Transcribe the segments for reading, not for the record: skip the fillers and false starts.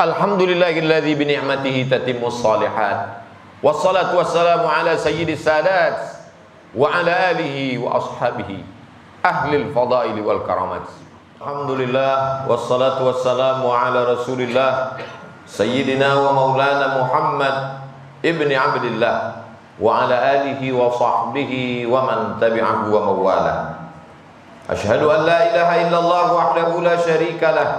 Alhamdulillahilladzi bi ni'matihi tatimmus shalihat. Wassalatu wassalamu ala sayyidis sadat wa ala alihi wa ashabihi ahlil fadaili wal karamat. Alhamdulillah wassalatu wassalamu ala Rasulillah sayyidina wa maulana Muhammad ibni Abdillah wa ala alihi wa sahbihi wa man tabi'ahu wa mawala. Ashhadu an la ilaha illallah wahdahu la syarika lah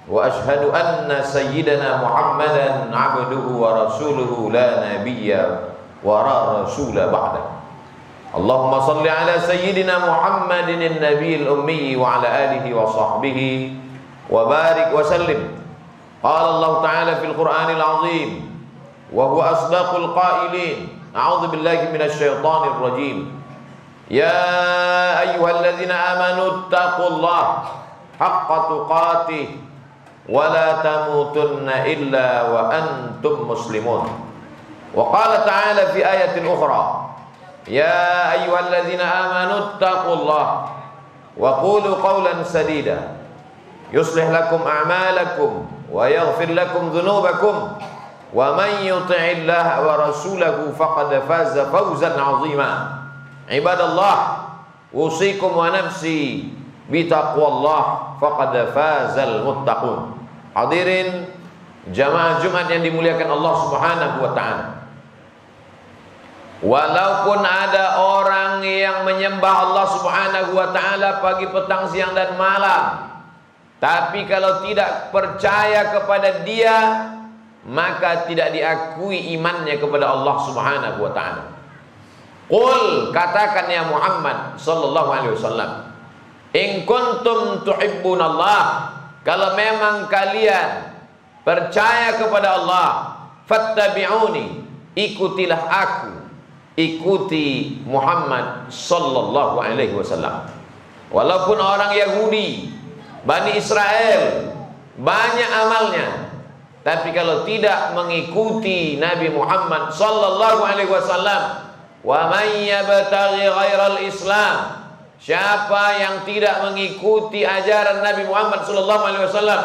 wa ashhadu anna sayyidana Muhammadan abduhu wa rasuluhu la nabiyya wa la rasula ba'da. Allahumma salli ala sayyidina Muhammadin an-nabiyil ummi wa ala alihi wa sahbihi wa barik wa sallim. Qala Allah ta'ala fil Qur'anil azim wa huwa asdaqul qailin. A'udzu billahi minasy syaithanir rajim. Ya ayyuhalladzina amanu taqullaha haqqa tuqatih wa la tamutunna illa wa antum muslimun. Wa qala ta'ala fi ayatin ukhra, ya ayyuhalladzina amanu taqullaha wa qulu qawlan sadida yuslih lakum a'malakum wa yaghfir lakum dhunubakum wa man yuti'illaha wa rasulahu faqad faza fawzan 'azima. Ibadallah, usikum wa nafsi bitaqwallah faqad fazal muttaqun. Hadirin jamaah Jumat yang dimuliakan Allah Subhanahu wa taala. Walaupun ada orang yang menyembah Allah Subhanahu wa taala pagi, petang, siang dan malam, tapi kalau tidak percaya kepada Dia, maka tidak diakui imannya kepada Allah Subhanahu wa taala. Qul, katakan ya Muhammad sallallahu alaihi wasallam, in kuntum tuhibbunallah, kalau memang kalian percaya kepada Allah, fattabi'uni, ikutilah aku, ikuti Muhammad sallallahu alaihi wasallam. Walaupun orang Yahudi, Bani Israel, banyak amalnya, tapi kalau tidak mengikuti Nabi Muhammad sallallahu alaihi wasallam, wa man yabtaghi ghairal Islam, siapa yang tidak mengikuti ajaran Nabi Muhammad sallallahu alaihi wasallam,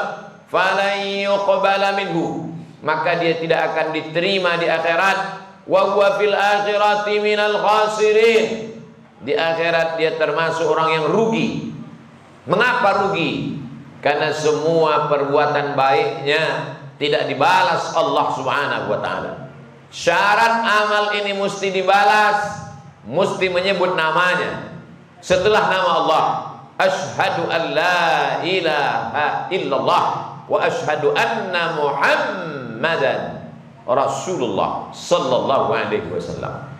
falan yuqbala minhu, maka dia tidak akan diterima di akhirat. Wa huwa fil akhirati minal khasirin, di akhirat dia termasuk orang yang rugi. Mengapa rugi? Karena semua perbuatan baiknya tidak dibalas Allah Subhanahu wa taala. Syarat amal ini mesti dibalas, mesti menyebut namanya. Setelah nama Allah, asyhadu an la ilaha illallah wa asyhadu anna Muhammadan Rasulullah sallallahu alaihi wasallam.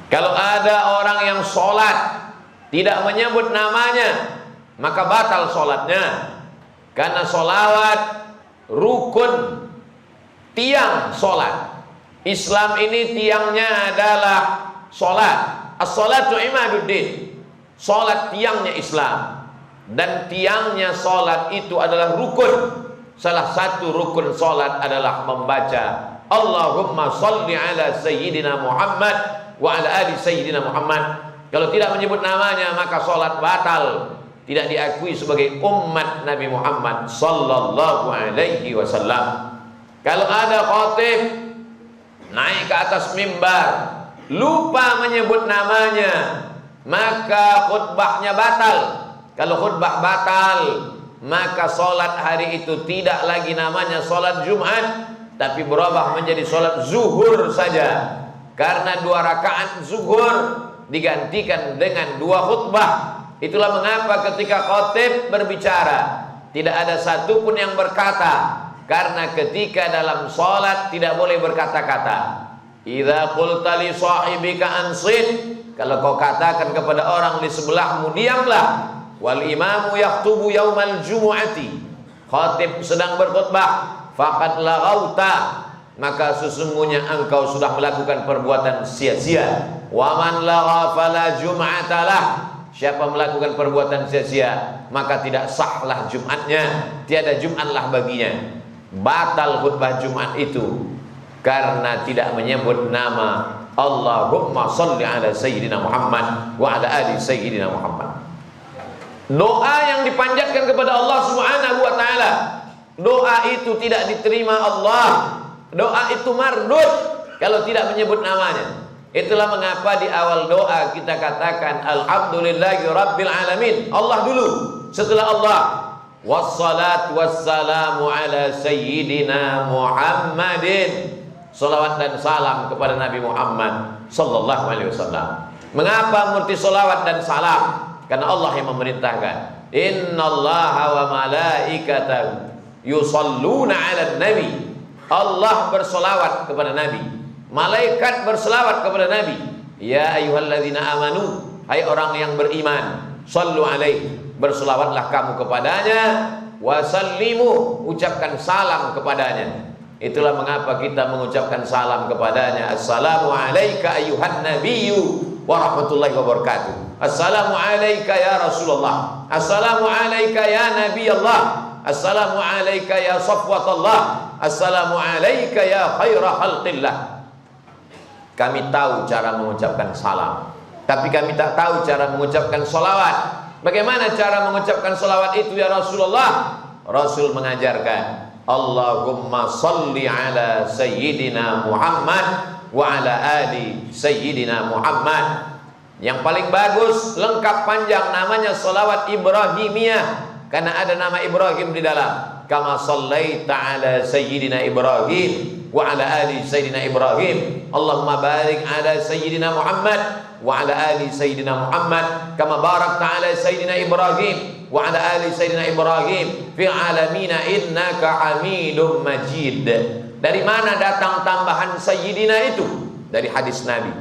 Kalau ada orang yang sholat tidak menyebut namanya, maka batal sholatnya. Karena sholawat rukun, tiang sholat. Islam ini tiangnya adalah sholat. As-sholatu imaduddin, sholat tiangnya Islam. Dan tiangnya sholat itu adalah rukun. Salah satu rukun sholat adalah membaca Allahumma salli ala sayyidina Muhammad wa ala ali sayyidina Muhammad. Kalau tidak menyebut namanya, maka sholat batal, tidak diakui sebagai umat Nabi Muhammad sallallahu alaihi wasallam. Kalau ada khatib naik ke atas mimbar, lupa menyebut namanya, maka khutbahnya batal. Kalau khutbah batal, maka sholat hari itu tidak lagi namanya sholat Jumat, tapi berubah menjadi sholat zuhur saja. Karena 2 rakaat zuhur digantikan dengan 2 khutbah. Itulah mengapa ketika khatib berbicara, tidak ada satupun yang berkata. Karena ketika dalam sholat tidak boleh berkata-kata. Idza qulta li sahibika ansit, kalau kau katakan kepada orang di sebelahmu, diamlah. Wal imamu yaktubu yaumal jumu'ati, khatib sedang berkhutbah, faqad laghauta, maka sesungguhnya engkau sudah melakukan perbuatan sia-sia. Wa man lagha fala jum'atalah, siapa melakukan perbuatan sia-sia, maka tidak sahlah Jumatnya, tiada Jumatlah baginya. Batal khutbah Jumat itu karena tidak menyebut nama Allahumma salli ala sayyidina Muhammad wa ala ali sayyidina Muhammad. Doa yang dipanjatkan kepada Allah Subhanahu wa taala Doa itu tidak diterima Allah. Doa itu mardud kalau tidak menyebut namanya. Itulah mengapa di awal doa kita katakan alhamdulillahi rabbil alamin. Allah dulu, setelah Allah. Wassalatu wassalamu ala sayyidina Muhammadin. Salawat dan salam kepada Nabi Muhammad sallallahu alaihi wasallam. Mengapa murti salawat dan salam? Karena Allah yang memerintahkan. Innallaha wa malaikatahu yusalluna 'alan nabi. Allah bersolawat kepada Nabi. Malaikat berselawat kepada Nabi. Ya ayyuhalladzina amanu, hai orang yang beriman, sallu alaihi, berselawatlah kamu kepadanya, wasallimu, ucapkan salam kepadanya. Itulah mengapa kita mengucapkan salam kepadanya. Assalamu alayka ayyuhan nabiyyu wa rahmatullahi wa barakatuh. Assalamu alayka ya Rasulullah. Assalamu alayka ya Nabi Allah. Assalamu alayka ya safwatullah. Assalamu alayka ya khaira khalqillah. Kami tahu cara mengucapkan salam, tapi kami tak tahu cara mengucapkan salawat. Bagaimana cara mengucapkan salawat itu ya Rasulullah? Rasul mengajarkan, Allahumma salli ala sayyidina Muhammad wa ala ali sayyidina Muhammad. Yang paling bagus, lengkap, panjang, namanya salawat Ibrahimiyah, karena ada nama Ibrahim di dalam. Kama sallaita ala sayyidina Ibrahim wa ala ali sayyidina Ibrahim. Allahumma barik ala sayyidina Muhammad wa ala ali sayyidina Muhammad kama barakta ala sayyidina Ibrahim wa ala ali sayyidina Ibrahim fil alamina innaka Hamidum Majid. Dari mana datang tambahan sayyidina itu? Dari hadis Nabi.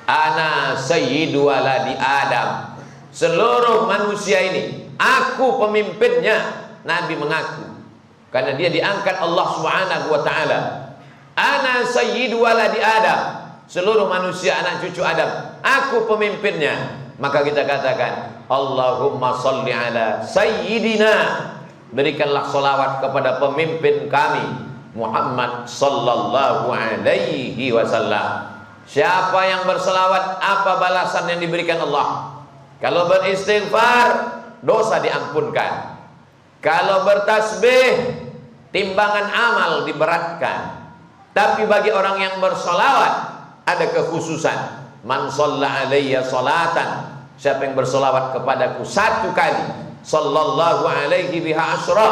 Ana sayyidu waladi Adam. Seluruh manusia ini aku pemimpinnya. Nabi mengaku karena dia diangkat Allah Subhanahu wa taala. Ana sayyidu waladi Adam. Seluruh manusia anak cucu Adam, aku pemimpinnya. Maka kita katakan Allahumma salli ala sayyidina. Berikanlah salawat kepada pemimpin kami Muhammad sallallahu alaihi wasallam. Siapa yang berselawat, apa balasan yang diberikan Allah? Kalau beristighfar, dosa diampunkan. Kalau bertasbih, timbangan amal diberatkan. Tapi bagi orang yang bersolawat ada kekhususan. Man shalla alayya salatan, siapa yang bersolawat kepadaku satu kali, sallallahu alaihi biha asyra,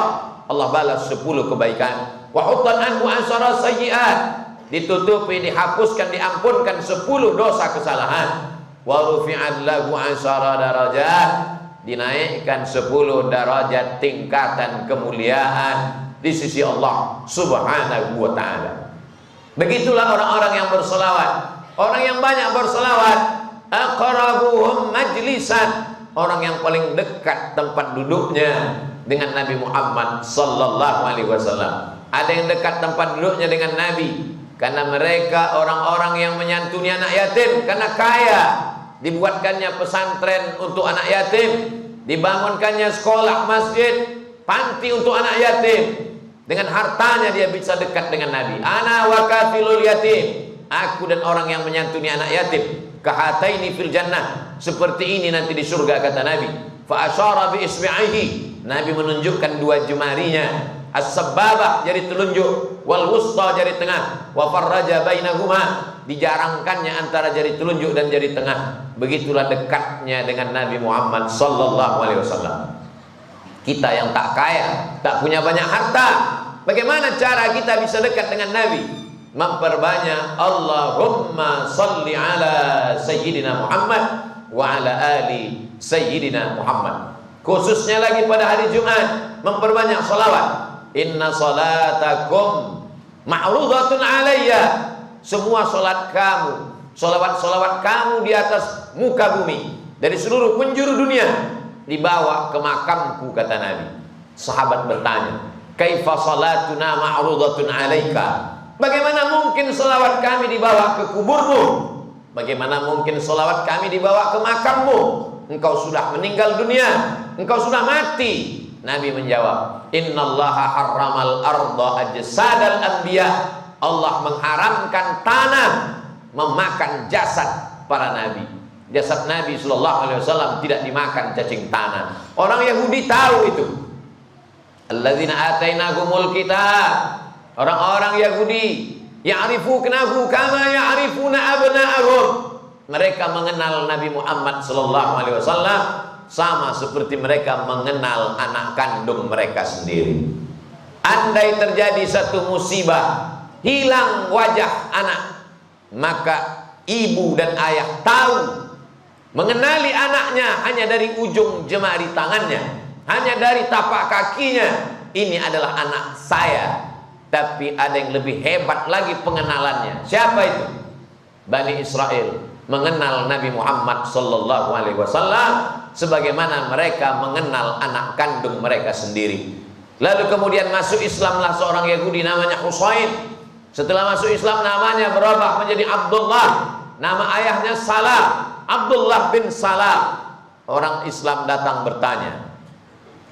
Allah balas 10 kebaikan. Wa huttan anhu asyra sayyi'at, ditutupi, dihapuskan, diampunkan 10 dosa kesalahan. Wa rufi'at lahu asyra darajat, dinaikkan 10 derajat tingkatan kemuliaan di sisi Allah Subhanahu wa ta'ala. Begitulah orang-orang yang bersolawat. Orang yang banyak bersolawat, aqrabuhum majlisan, orang yang paling dekat tempat duduknya dengan Nabi Muhammad sallallahu alaihi wasallam. Ada yang dekat tempat duduknya dengan Nabi karena mereka orang-orang yang menyantuni anak yatim karena kaya. Dibuatkannya pesantren untuk anak yatim, dibangunkannya sekolah, masjid, panti untuk anak yatim. Dengan hartanya dia bisa dekat dengan Nabi. Ana wa kafilul yatim, aku dan orang yang menyantuni anak yatim, kahataini fil jannah, seperti ini nanti di surga, kata Nabi. Fa asyara bi isbi'ihi, Nabi menunjukkan 2 jemarinya. As-sababah, jari telunjuk, wal wusta, jari tengah, wa farraja bainahuma, dijarangkannya antara jari telunjuk dan jari tengah. Begitulah dekatnya dengan Nabi Muhammad sallallahu alaihi wasallam. Kita yang tak kaya, tak punya banyak harta, bagaimana cara kita bisa dekat dengan Nabi? Memperbanyak Allahumma salli ala sayyidina Muhammad wa ala ali sayyidina Muhammad. Khususnya lagi pada hari Jumat, memperbanyak salawat. Inna salatakum ma'rudatun alayya, semua salat kamu, salawat-salawat kamu di atas muka bumi, dari seluruh penjuru dunia, dibawa ke makamku, kata Nabi. Sahabat bertanya, kaifa salatuna ma'rudatun alaika, bagaimana mungkin salawat kami dibawa ke kuburmu? Bagaimana mungkin salawat kami dibawa ke makammu? Engkau sudah meninggal dunia, engkau sudah mati. Nabi menjawab, innallaha harramal arda ajsadal anbiya, Allah mengharamkan tanah memakan jasad para nabi. Jasad Nabi sallallahu alaihi wasallam tidak dimakan cacing tanah. Orang Yahudi tahu itu. Alladzina atainahumul kitab, orang-orang Yahudi, ya'rifunahu kama ya'rifuna abna'ahum. Mereka mengenal Nabi Muhammad sallallahu alaihi wasallam sama seperti mereka mengenal anak kandung mereka sendiri. Andai terjadi satu musibah, hilang wajah anak, maka ibu dan ayah tahu, mengenali anaknya hanya dari ujung jemari tangannya, hanya dari tapak kakinya. Ini adalah anak saya. Tapi ada yang lebih hebat lagi pengenalannya. Siapa itu? Bani Israel mengenal Nabi Muhammad sallallahu alaihi wasallam sebagaimana mereka mengenal anak kandung mereka sendiri. Lalu kemudian masuk Islamlah seorang Yahudi namanya Husain. Setelah masuk Islam namanya berubah menjadi Abdullah. Nama ayahnya Salam, Abdullah bin Salam. Orang Islam datang bertanya,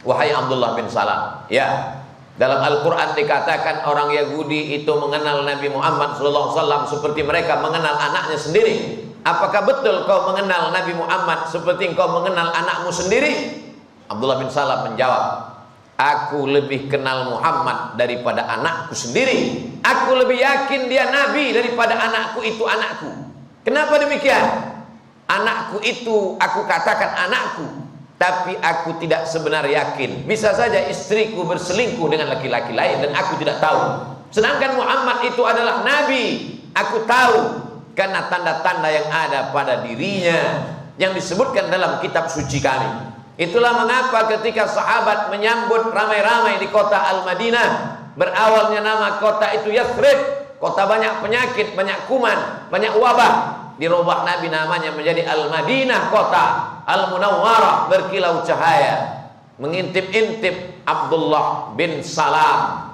wahai Abdullah bin Salam, ya, dalam Al-Quran dikatakan orang Yahudi itu mengenal Nabi Muhammad SAW seperti mereka mengenal anaknya sendiri. Apakah betul kau mengenal Nabi Muhammad seperti kau mengenal anakmu sendiri? Abdullah bin Salam menjawab, aku lebih kenal Muhammad daripada anakku sendiri. Aku lebih yakin dia Nabi daripada anakku itu anakku. Kenapa demikian? Anakku itu aku katakan anakku, tapi aku tidak sebenar yakin. Bisa saja istriku berselingkuh dengan laki-laki lain dan aku tidak tahu. Sedangkan Muhammad itu adalah Nabi, aku tahu karena tanda-tanda yang ada pada dirinya yang disebutkan dalam kitab suci kami. Itulah mengapa ketika sahabat menyambut ramai-ramai di kota Al-Madinah, berawalnya nama kota itu Yathrib, kota banyak penyakit, banyak kuman, banyak wabah, dirubah Nabi namanya menjadi Al-Madinah, kota Al-Munawwarah, berkilau cahaya. Mengintip-intip Abdullah bin Salam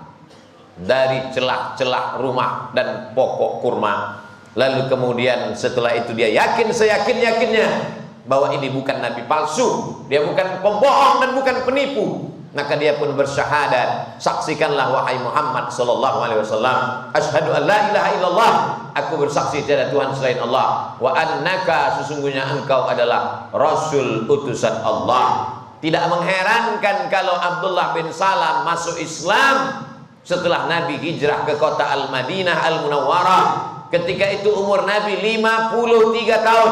dari celah-celah rumah dan pokok kurma. Lalu kemudian setelah itu dia yakin seyakin-yakinnya bahwa ini bukan Nabi palsu, dia bukan pembohong dan bukan penipu. Maka dia pun bersyahadat, saksikanlah wahai Muhammad sallallahu alaihi wasallam, asyhadu an la ilaha illallah, aku bersaksi tiada Tuhan selain Allah, wa annaka, sesungguhnya engkau adalah Rasul utusan Allah. Tidak mengherankan kalau Abdullah bin Salam masuk Islam setelah Nabi hijrah ke kota Al-Madinah Al-Munawwarah. Ketika itu umur Nabi 53 tahun.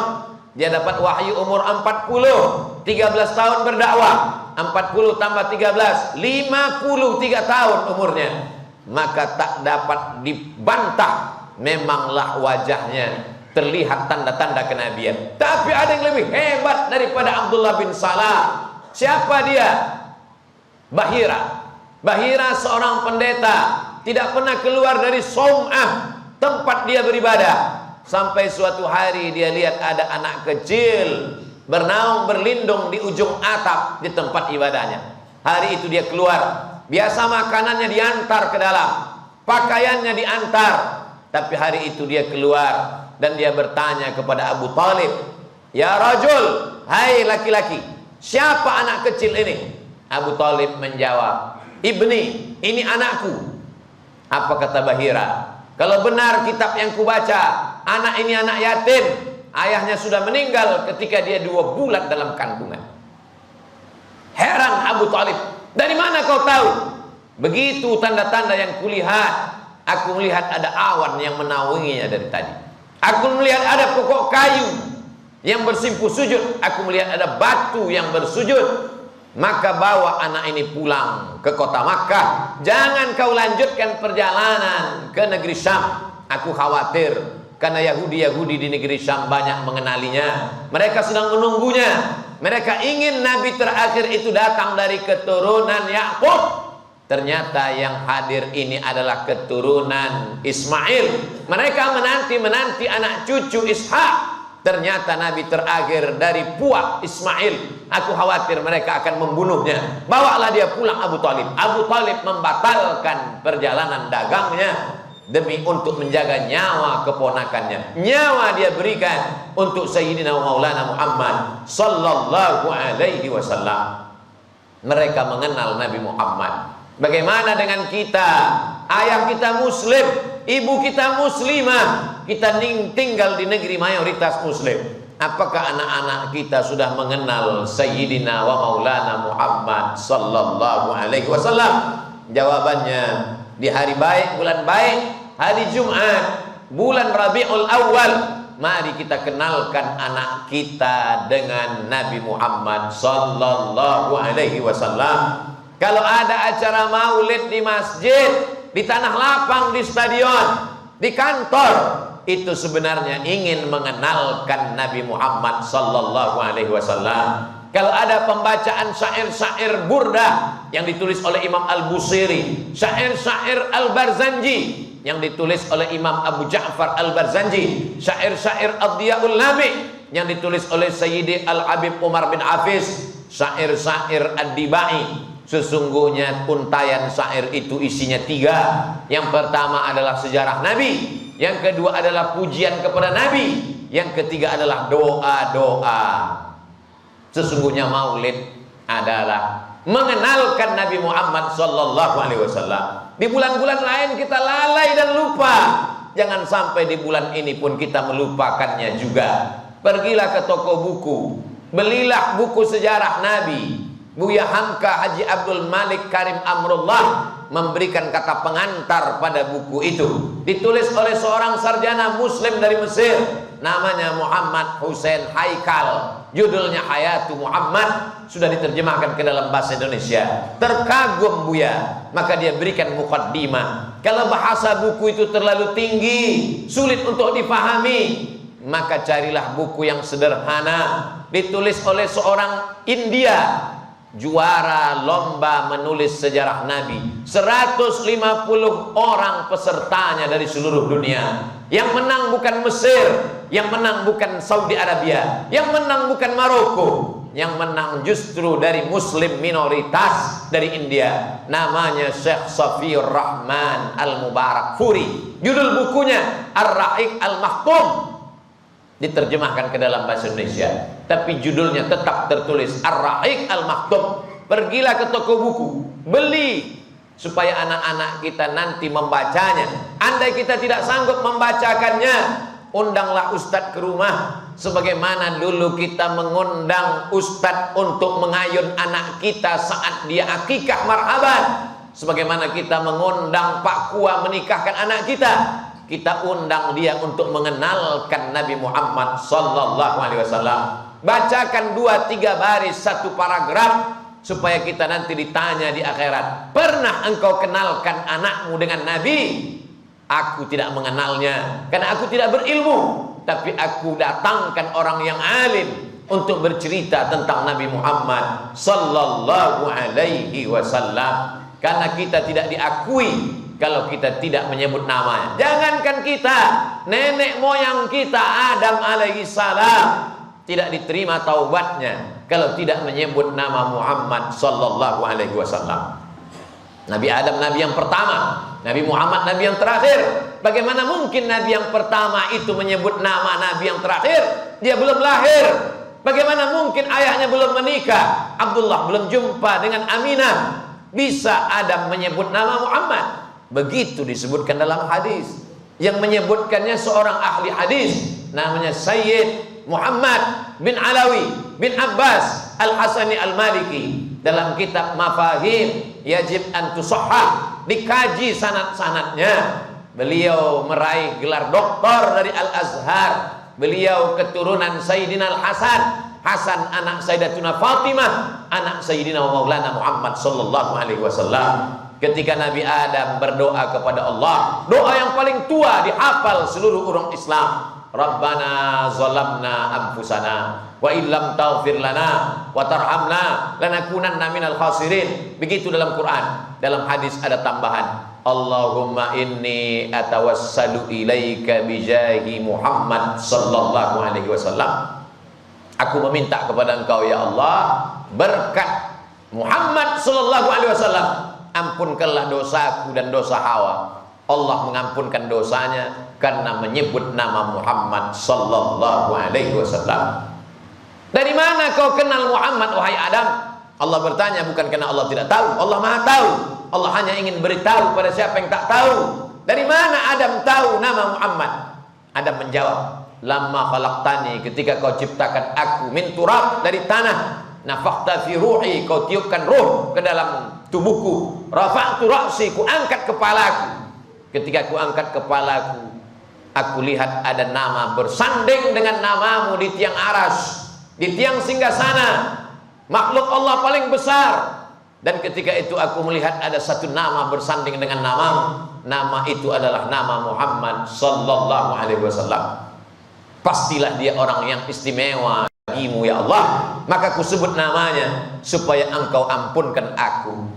Dia dapat wahyu umur 40, 13 tahun berdakwah, 40 tambah 13, 53 tahun umurnya. Maka tak dapat dibantah, memanglah wajahnya terlihat tanda-tanda kenabian. Tapi ada yang lebih hebat daripada Abdullah bin Salam. Siapa dia? Bahira. Bahira seorang pendeta, tidak pernah keluar dari Saum'ah, tempat dia beribadah. Sampai suatu hari dia lihat ada anak kecil bernaung berlindung di ujung atap di tempat ibadahnya. Hari itu dia keluar. Biasa makanannya diantar ke dalam, pakaiannya diantar. Tapi hari itu dia keluar dan dia bertanya kepada Abu Talib, ya rajul, hai laki-laki, siapa anak kecil ini? Abu Talib menjawab, ibni, ini anakku. Apa kata Bahira? Kalau benar kitab yang kubaca, anak ini anak yatim, ayahnya sudah meninggal ketika dia 2 bulan dalam kandungan. Heran Abu Talib, dari mana kau tahu? Begitu tanda-tanda yang kulihat. Aku melihat ada awan yang menaunginya dari tadi. Aku melihat ada pokok kayu yang bersimpuh sujud. Aku melihat ada batu yang bersujud. Maka bawa anak ini pulang ke kota Makkah. Jangan kau lanjutkan perjalanan ke negeri Syam. Aku khawatir karena Yahudi-Yahudi di negeri Syam banyak mengenalinya. Mereka sedang menunggunya. Mereka ingin Nabi terakhir itu datang dari keturunan Yakub. Ternyata yang hadir ini adalah keturunan Ismail. Mereka menanti-menanti anak cucu Ishak. Ternyata Nabi terakhir dari puak Ismail. Aku khawatir mereka akan membunuhnya. Bawalah dia pulang Abu Talib. Abu Talib membatalkan perjalanan dagangnya demi untuk menjaga nyawa keponakannya. Nyawa dia berikan untuk Sayyidina Maulana Muhammad sallallahu alaihi wasallam. Mereka mengenal Nabi Muhammad. Bagaimana dengan kita? Ayah kita muslim, ibu kita muslimah, kita tinggal di negeri mayoritas muslim. Apakah anak-anak kita sudah mengenal Sayyidina wa Maulana Muhammad sallallahu alaihi wasallam? Jawabannya, di hari baik, bulan baik, hari Jumat, bulan Rabiul Awal, mari kita kenalkan anak kita dengan Nabi Muhammad sallallahu alaihi wasallam. Kalau ada acara maulid di masjid, di tanah lapang, di stadion, di kantor, itu sebenarnya ingin mengenalkan Nabi Muhammad sallallahu alaihi wasallam. Kalau ada pembacaan syair-syair burdah yang ditulis oleh Imam Al-Busiri, syair-syair Al-Barzanji yang ditulis oleh Imam Abu Ja'far Al-Barzanji, syair-syair Ad-Diya'ul Lami yang ditulis oleh Sayyidi Al-Habib Umar bin Hafiz, syair-syair Ad-Dibai, sesungguhnya untayan syair itu isinya 3. Yang pertama adalah sejarah Nabi, yang kedua adalah pujian kepada Nabi, yang ketiga adalah doa-doa. Sesungguhnya maulid adalah mengenalkan Nabi Muhammad sallallahu alaihi wasallam. Di bulan-bulan lain kita lalai dan lupa. Jangan sampai di bulan ini pun kita melupakannya juga. Pergilah ke toko buku, belilah buku sejarah Nabi. Buya Hamka Haji Abdul Malik Karim Amrullah memberikan kata pengantar pada buku itu. Ditulis oleh seorang sarjana muslim dari Mesir, namanya Muhammad Hussein Haikal. Judulnya Hayatu Muhammad, sudah diterjemahkan ke dalam bahasa Indonesia. Terkagum Buya, maka dia berikan mukaddimah. Kalau bahasa buku itu terlalu tinggi, sulit untuk dipahami, maka carilah buku yang sederhana, ditulis oleh seorang India, juara lomba menulis sejarah Nabi. 150 orang pesertanya dari seluruh dunia. Yang menang bukan Mesir, yang menang bukan Saudi Arabia, yang menang bukan Maroko, yang menang justru dari muslim minoritas dari India. Namanya Syekh Safiur Rahman Al-Mubarak Furi. Judul bukunya Ar-Rahiq Al-Maktum, diterjemahkan ke dalam bahasa Indonesia, tapi judulnya tetap tertulis Ar-Rahiq Al-Maktum. Pergilah ke toko buku, beli, supaya anak-anak kita nanti membacanya. Andai kita tidak sanggup membacakannya, undanglah ustadz ke rumah, sebagaimana dulu kita mengundang ustadz untuk mengayun anak kita saat dia akikah marhaban, sebagaimana kita mengundang Pak Kua menikahkan anak kita. Kita undang dia untuk mengenalkan Nabi Muhammad sallallahu alaihi wasallam. Bacakan 2-3 baris, 1 paragraf, supaya kita nanti ditanya di akhirat, pernah engkau kenalkan anakmu dengan Nabi? Aku tidak mengenalnya karena aku tidak berilmu, tapi aku datangkan orang yang alim untuk bercerita tentang Nabi Muhammad sallallahu alaihi wasallam. Karena kita tidak diakui kalau kita tidak menyebut namanya. Jangankan kita, nenek moyang kita Adam alaihi salam tidak diterima taubatnya kalau tidak menyebut nama Muhammad sallallahu alaihi wasallam. Nabi Adam nabi yang pertama, Nabi Muhammad nabi yang terakhir. Bagaimana mungkin nabi yang pertama itu menyebut nama nabi yang terakhir? Dia belum lahir. Bagaimana mungkin ayahnya belum menikah? Abdullah belum jumpa dengan Aminah. Bisa Adam menyebut nama Muhammad? Begitu disebutkan dalam hadis. Yang menyebutkannya seorang ahli hadis, namanya Sayyid Muhammad bin Alawi bin Abbas Al-Hasani Al-Maliki. Dalam kitab Mafahim Yajib an Tusahhah, dikaji sanad-sanadnya. Beliau meraih gelar doktor dari Al-Azhar. Beliau keturunan Sayyidina Al-Hasan, Hasan anak Sayyidatuna Fatimah, anak Sayyidina Maulana Muhammad sallallahu alaihi wasallam. Ketika Nabi Adam berdoa kepada Allah, doa yang paling tua dihafal seluruh orang Islam, Rabbana zalamna anfusana wa illam taghfir lana wa tarhamna lanakunanna minal khasirin. Begitu dalam Quran. Dalam hadis ada tambahan, Allahumma inni atawassalu ilaika bijahi Muhammad sallallahu alaihi wasallam. Aku meminta kepada engkau ya Allah, berkat Muhammad sallallahu alaihi wasallam, ampunkanlah dosaku dan dosa Hawa. Allah mengampunkan dosanya karena menyebut nama Muhammad sallallahu alaihi wasallam. Dari mana kau kenal Muhammad wahai Adam? Allah bertanya, bukan karena Allah tidak tahu. Allah Maha tahu. Allah hanya ingin beritahu pada siapa yang tak tahu. Dari mana Adam tahu nama Muhammad? Adam menjawab, lamma khalaqtani, ketika kau ciptakan aku, min turab, dari tanah, nafakhta fi ruhi, kau tiupkan ruh ke dalam tubuhku, rafa'tu ra'si, ku angkat kepalaku. Ketika ku angkat kepalaku, aku lihat ada nama bersanding dengan namamu di tiang aras, di tiang singgasana, makhluk Allah paling besar. Dan ketika itu aku melihat ada satu nama bersanding dengan namamu. Nama itu adalah nama Muhammad sallallahu alaihi wasallam. Pastilah dia orang yang istimewa bagimu ya Allah, maka ku sebut namanya supaya engkau ampunkan aku.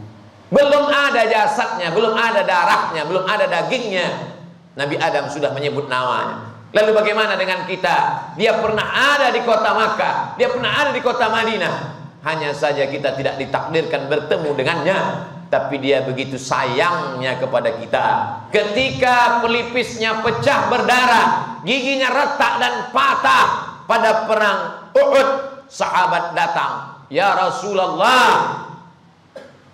Belum ada jasadnya, belum ada darahnya, belum ada dagingnya, Nabi Adam sudah menyebut namanya. Lalu bagaimana dengan kita? Dia pernah ada di kota Makkah, dia pernah ada di kota Madinah, hanya saja kita tidak ditakdirkan bertemu dengannya. Tapi dia begitu sayangnya kepada kita. Ketika pelipisnya pecah berdarah, giginya retak dan patah pada perang Uhud, sahabat datang, ya Rasulullah,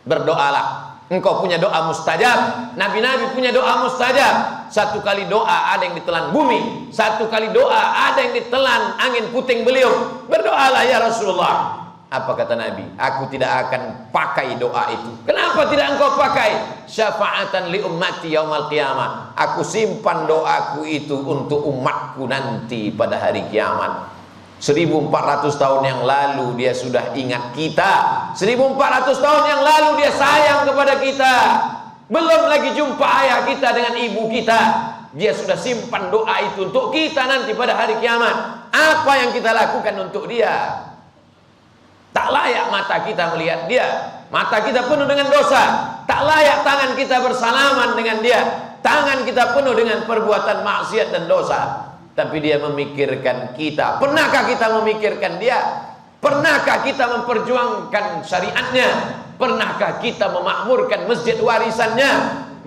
berdoalah, engkau punya doa mustajab. Nabi-nabi punya doa mustajab. Satu kali doa ada yang ditelan bumi, satu kali doa ada yang ditelan angin puting beliung. Berdoalah ya Rasulullah. Apa kata Nabi? Aku tidak akan pakai doa itu. Kenapa tidak engkau pakai? Syafa'atan li ummati yaumal qiyamah. Aku simpan doaku itu untuk umatku nanti pada hari kiamat. 1400 tahun yang lalu dia sudah ingat kita. 1400 tahun yang lalu dia sayang kepada kita. Belum lagi jumpa ayah kita dengan ibu kita, dia sudah simpan doa itu untuk kita nanti pada hari kiamat. Apa yang kita lakukan untuk dia? Tak layak mata kita melihat dia. Mata kita penuh dengan dosa. Tak layak tangan kita bersalaman dengan dia. Tangan kita penuh dengan perbuatan maksiat dan dosa. Tapi dia memikirkan kita. Pernahkah kita memikirkan dia? Pernahkah kita memperjuangkan syariatnya? Pernahkah kita memakmurkan masjid warisannya?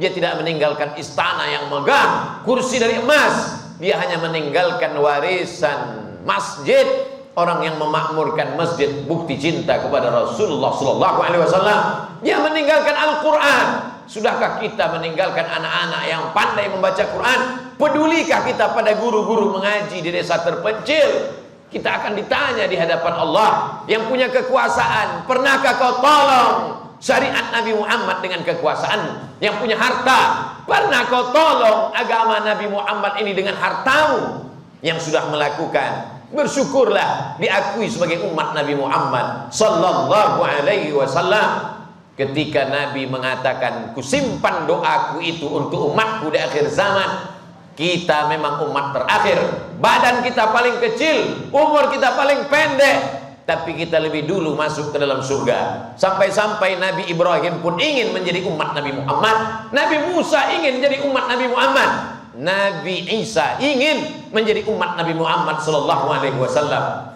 Dia tidak meninggalkan istana yang megah, kursi dari emas. Dia hanya meninggalkan warisan masjid. Orang yang memakmurkan masjid bukti cinta kepada Rasulullah sallallahu alaihi wasallam. Dia meninggalkan Al-Qur'an. Sudahkah kita meninggalkan anak-anak yang pandai membaca Quran? Pedulikah kita pada guru-guru mengaji di desa terpencil? Kita akan ditanya di hadapan Allah yang punya kekuasaan. Pernahkah kau tolong syariat Nabi Muhammad dengan kekuasaan? Yang punya harta, pernah kau tolong agama Nabi Muhammad ini dengan hartamu? Yang sudah melakukan, bersyukurlah, diakui sebagai umat Nabi Muhammad sallallahu alaihi wasallam. Ketika Nabi mengatakan, kusimpan doaku itu untuk umatku di akhir zaman. Kita memang umat terakhir, badan kita paling kecil, umur kita paling pendek, tapi kita lebih dulu masuk ke dalam surga. Sampai-sampai Nabi Ibrahim pun ingin menjadi umat Nabi Muhammad. Nabi Musa ingin menjadi umat Nabi Muhammad. Nabi Isa ingin menjadi umat Nabi Muhammad sallallahu alaihi wasallam.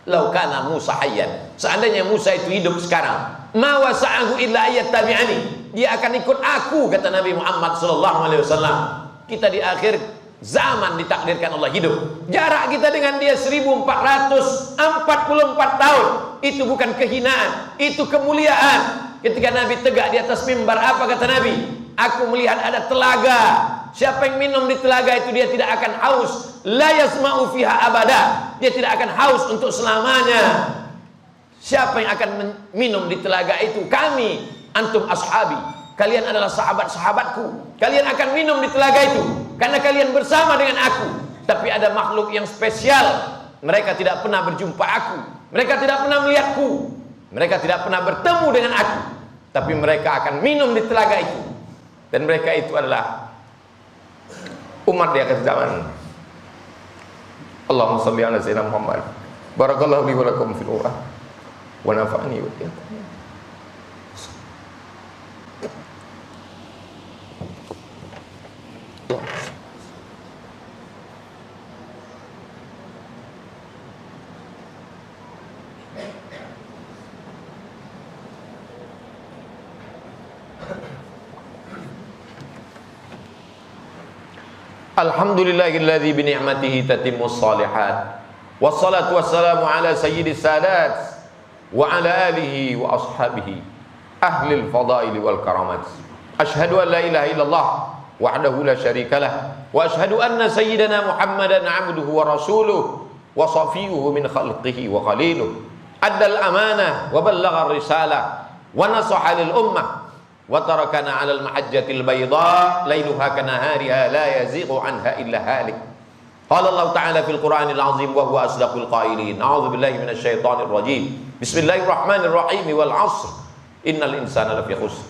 Lau kana Musa hayyan, seandainya Musa itu hidup sekarang, ma wasa'ahu illa ayattabi'ani, dia akan ikut aku, kata Nabi Muhammad sallallahu alaihi wasallam. Kita di akhir zaman ditakdirkan Allah hidup. Jarak kita dengan dia 1444 tahun. Itu bukan kehinaan, itu kemuliaan. Ketika Nabi tegak di atas mimbar, apa kata Nabi? Aku melihat ada telaga. Siapa yang minum di telaga itu dia tidak akan haus. La yasma'u fiha abada. Dia tidak akan haus untuk selamanya. Siapa yang akan minum di telaga itu? Kami, antum ashabi. Kalian adalah sahabat-sahabatku. Kalian akan minum di telaga itu karena kalian bersama dengan aku. Tapi ada makhluk yang spesial. Mereka tidak pernah berjumpa aku. Mereka tidak pernah melihatku. Mereka tidak pernah bertemu dengan aku. Tapi mereka akan minum di telaga itu. Dan mereka itu adalah umat di akhir zaman. Allahumma shalli ala sayyidina Muhammad. Barakallahu li wa lakum fil Qur'an wa nafa'ani wa iyyakum. Alhamdulillahilladzi bi ni'matihi tatimmus shalihat. Wassalatu wassalamu ala sayyidis sadat wa ala alihi wa ashabihi ahlil fadaili wal karamat. Asyhadu an la ilaha illallah wahdahu la syarikalah wa asyhadu anna sayyidana Muhammadan 'abduhu wa rasuluhu wa safiyuhu min khalqihi wa khaliluhu addal amanah wa ballagha ar-risalah wa nasaha lil ummah wa tarakana 'alal mahajjatil bayda lailuha kanahariha la yazighu 'anha illa halik. Qala Allah Ta'ala fil Qur'anil 'azim wa huwa asdaqul qailin. A'udzu billahi minasy syaithanir rajim. Bismillahirrahmanirrahim. Wal 'ashr innal insana lafi khusr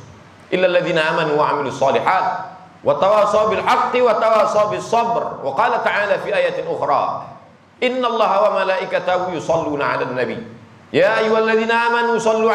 illa alladziina amanu wa 'amilus shalihat wa tawasaw bil haqqi wa tawasaw bis sabr. Wa qala ta'ala fi ayatin ukhra innallaha wa malaikatahu yusholluna 'alan nabi ya ayyuhalladzina amanu shallu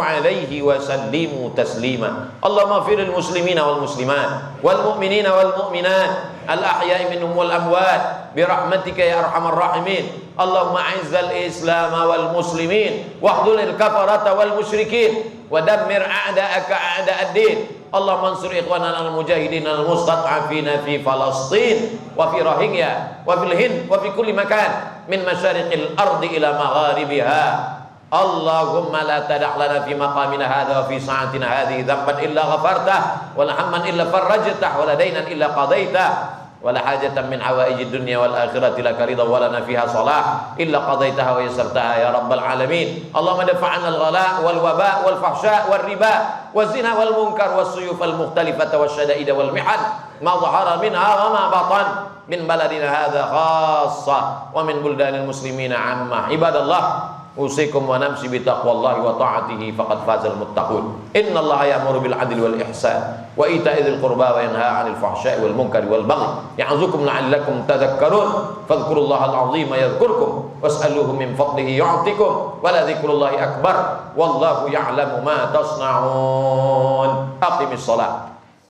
'alaihi wa sallimu taslima. Allahumma ighfiril muslimina wal muslimat wal mu'minina wal mu'minat al ahya'i minhum wal amwat bi rahmatika ya arhamar rahimin. Allahumma a'izzal islam wal muslimin wahdhuril kafarata wal musyrikin wa dammir a'da'aka a'da'ad din. Allahumma ansur ikhwanana al mujahidin al mustad'afina fi Falastin wa fi Rohingya wa fil Hind wa fi kulli makan min masyariqil ardi ila magharibiha. Allahumma la tada' lana fi maqamina hadha wa fi sa'atina hadhihi dhanban illa ghafartah wa la hamman illa farajtah wa la daynan illa qadaitah wa la hajatan min hawaijid dunya wal akhirati laka ridha wa lana fiha salah illa qadaitaha wa yassartaha ya rabbal alamin. Allahumma dafa'na al-ghala wal waba wal fahsya wal riba waz zina wal munkar was suyuf al mukhtalifata wasyada'id wal mihan ma dhahara minha wa ma batan min baladina hadha khassa wa min buldanil muslimina amma. Ibadallah, usikum wa namsi bi taqwallahi wa ta'atihi faqad fazal muttaqun. Innallaha ya'muru bil 'adli wal ihsan wa ita'i dzil qurba wa yanha 'anil fahsya'i wal munkari wal baghi ya'zukum la'allakum tadhakkarun. Fadhkurullaha al-'azima yadhkurkum was'aluhu min fadlihi yu'tikum wa la dzikrullahi akbar wallahu ya'lamu ma tasna'un. Aqimis shalah.